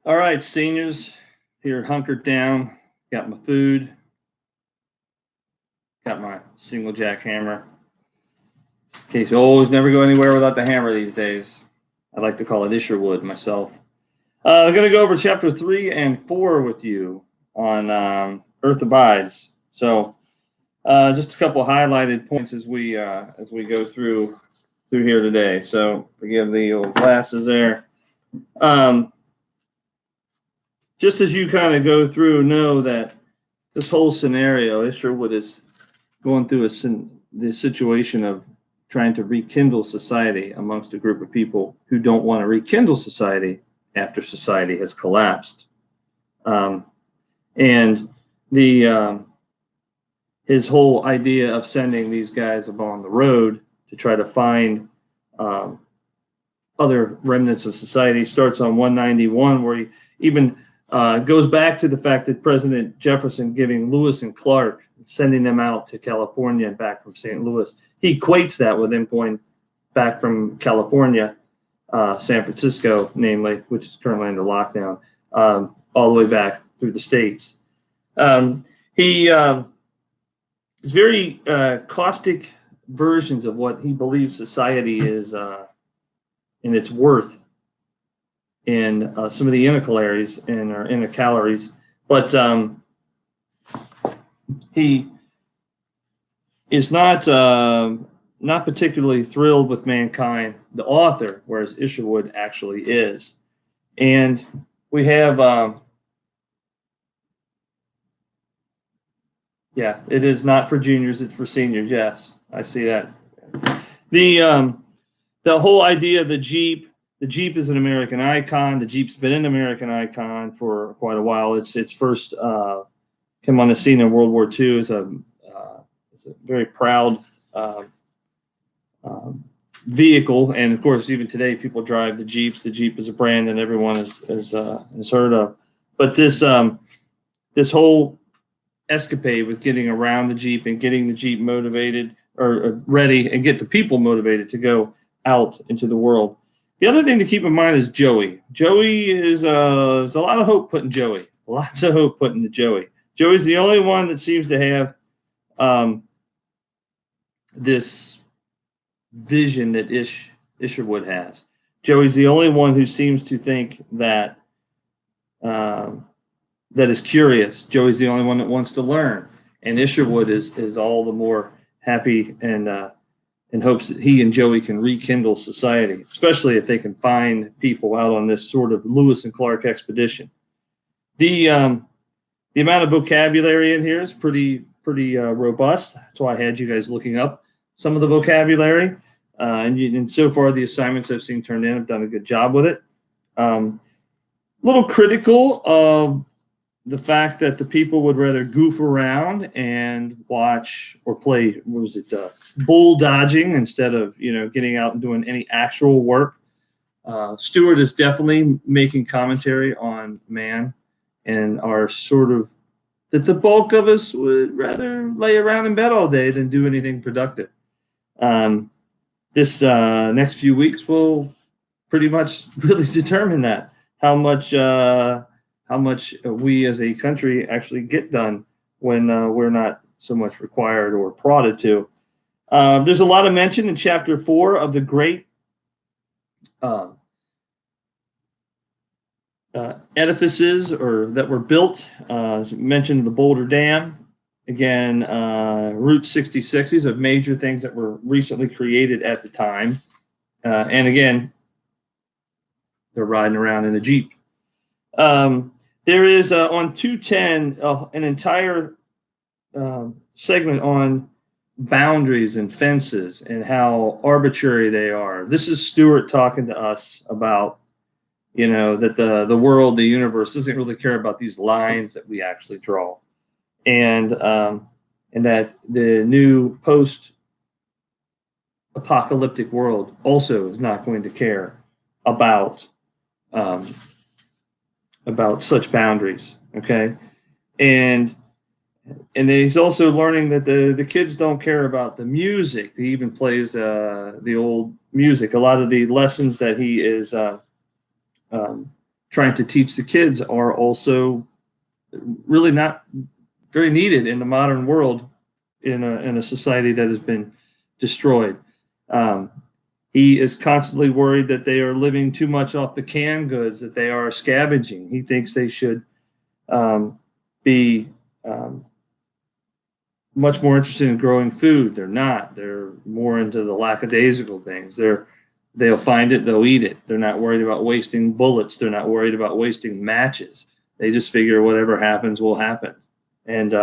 All right, seniors, here hunkered down. Got my food. Got my single jack hammer. In case you always never go anywhere without the hammer these days. I like to call it Isherwood myself. I'm going to go over chapter 3 and 4 with you on Earth Abides. So, just a couple highlighted points as we go through here today. So, forgive the old glasses there. Just as you kind of go through, know that this whole scenario, Isherwood is going through the situation of trying to rekindle society amongst a group of people who don't want to rekindle society after society has collapsed. And the his whole idea of sending these guys along the road to try to find other remnants of society starts on 191, where he even goes back to the fact that President Jefferson giving Lewis and Clark, sending them out to California and back from St. Louis. He equates that with them going back from California, San Francisco, namely, which is currently under lockdown, all the way back through the states. He is very caustic versions of what he believes society is in its worth in some of the intercalaries and or intercalaries, but he is not particularly thrilled with mankind, the author, whereas Isherwood actually is. And we have, yeah, it is not for juniors, it's for seniors. Yes, I see that. The whole idea of the Jeep is an American icon. The Jeep's been an American icon for quite a while. Its first came on the scene in World War II as a very proud vehicle, and of course, even today, people drive the Jeeps. The Jeep is a brand that everyone has heard of. But this whole escapade with getting around the Jeep and getting the Jeep motivated or ready, and get the people motivated to go out into the world. The other thing to keep in mind is Joey. Joey is there's a lot of hope put in Joey. Lots of hope put into Joey. Joey's the only one that seems to have this vision that Isherwood has. Joey's the only one who seems to think that that is curious. Joey's the only one that wants to learn, and Isherwood is all the more happy and hopes that he and Joey can rekindle society, especially if they can find people out on this sort of Lewis and Clark expedition. The amount of vocabulary in here is pretty robust. That's why I had you guys looking up some of the vocabulary. And so far, the assignments I've seen turned in have done a good job with it. Little critical of the fact that the people would rather goof around and watch or play, bull dodging instead of, getting out and doing any actual work. Stewart is definitely making commentary on man and our sort of that the bulk of us would rather lay around in bed all day than do anything productive. This next few weeks will pretty much really determine that, how much we as a country actually get done when we're not so much required or prodded to. There's a lot of mention in chapter 4 of the great edifices that were built. Mentioned the Boulder Dam. Again, Route 66. These are major things that were recently created at the time. And again, they're riding around in a Jeep. There is on 210 an entire segment on boundaries and fences and how arbitrary they are. This is Stewart talking to us about, that the world, the universe doesn't really care about these lines that we actually draw. And that the new post-apocalyptic world also is not going to care about such boundaries. Okay, and he's also learning that the kids don't care about the music. He even plays the old music. A lot of the lessons that he is trying to teach the kids are also really not very needed in the modern world in a society that has been destroyed. He is constantly worried that they are living too much off the canned goods, that they are scavenging. He thinks they should be much more interested in growing food. They're not. They're more into the lackadaisical things. They'll find it, they'll eat it. They're not worried about wasting bullets. They're not worried about wasting matches. They just figure whatever happens will happen. And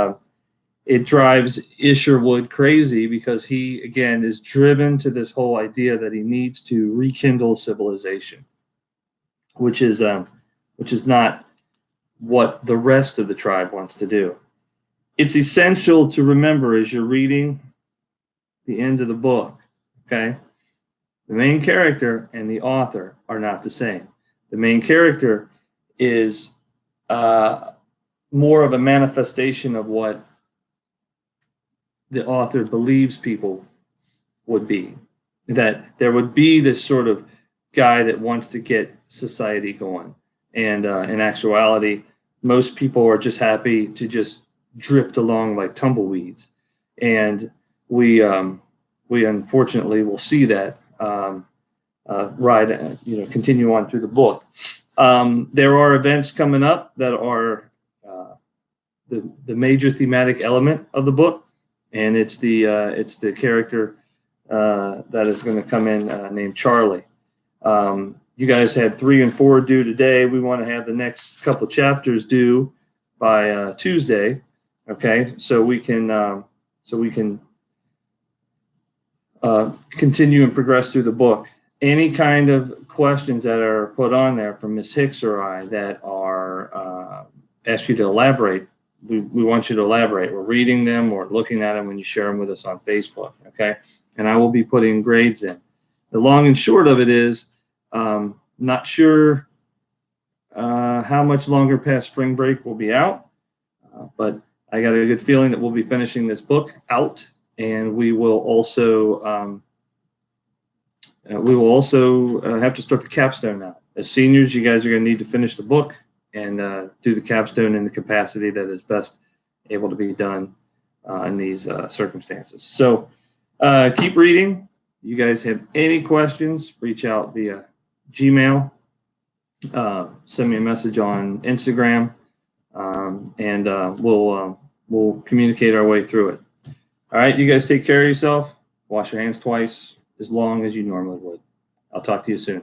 it drives Isherwood crazy because he, again, is driven to this whole idea that he needs to rekindle civilization, which is not what the rest of the tribe wants to do. It's essential to remember as you're reading the end of the book, okay? The main character and the author are not the same. The main character is more of a manifestation of what the author believes people would be. That there would be this sort of guy that wants to get society going. And in actuality, most people are just happy to just drift along like tumbleweeds. And we unfortunately will see that continue on through the book. There are events coming up that are the major thematic element of the book, and it's the character that is going to come in named Charlie. You guys had 3 and 4 due today. We want to have the next couple chapters due by Tuesday. Okay, so we can continue and progress through the book. Any kind of questions that are put on there from Ms. Hicks or I that are ask you to elaborate, we want you to elaborate. We're reading them or looking at them when you share them with us on Facebook, okay? And I will be putting grades in. The long and short of it is, not sure how much longer past spring break we'll be out, but I got a good feeling that we'll be finishing this book out, and we will also have to start the capstone now. As seniors, you guys are going to need to finish the book and do the capstone in the capacity that is best able to be done in these circumstances. So keep reading. You guys have any questions, reach out via Gmail, send me a message on Instagram, and we'll communicate our way through it. All right, you guys take care of yourself. Wash your hands twice as long as you normally would. I'll talk to you soon.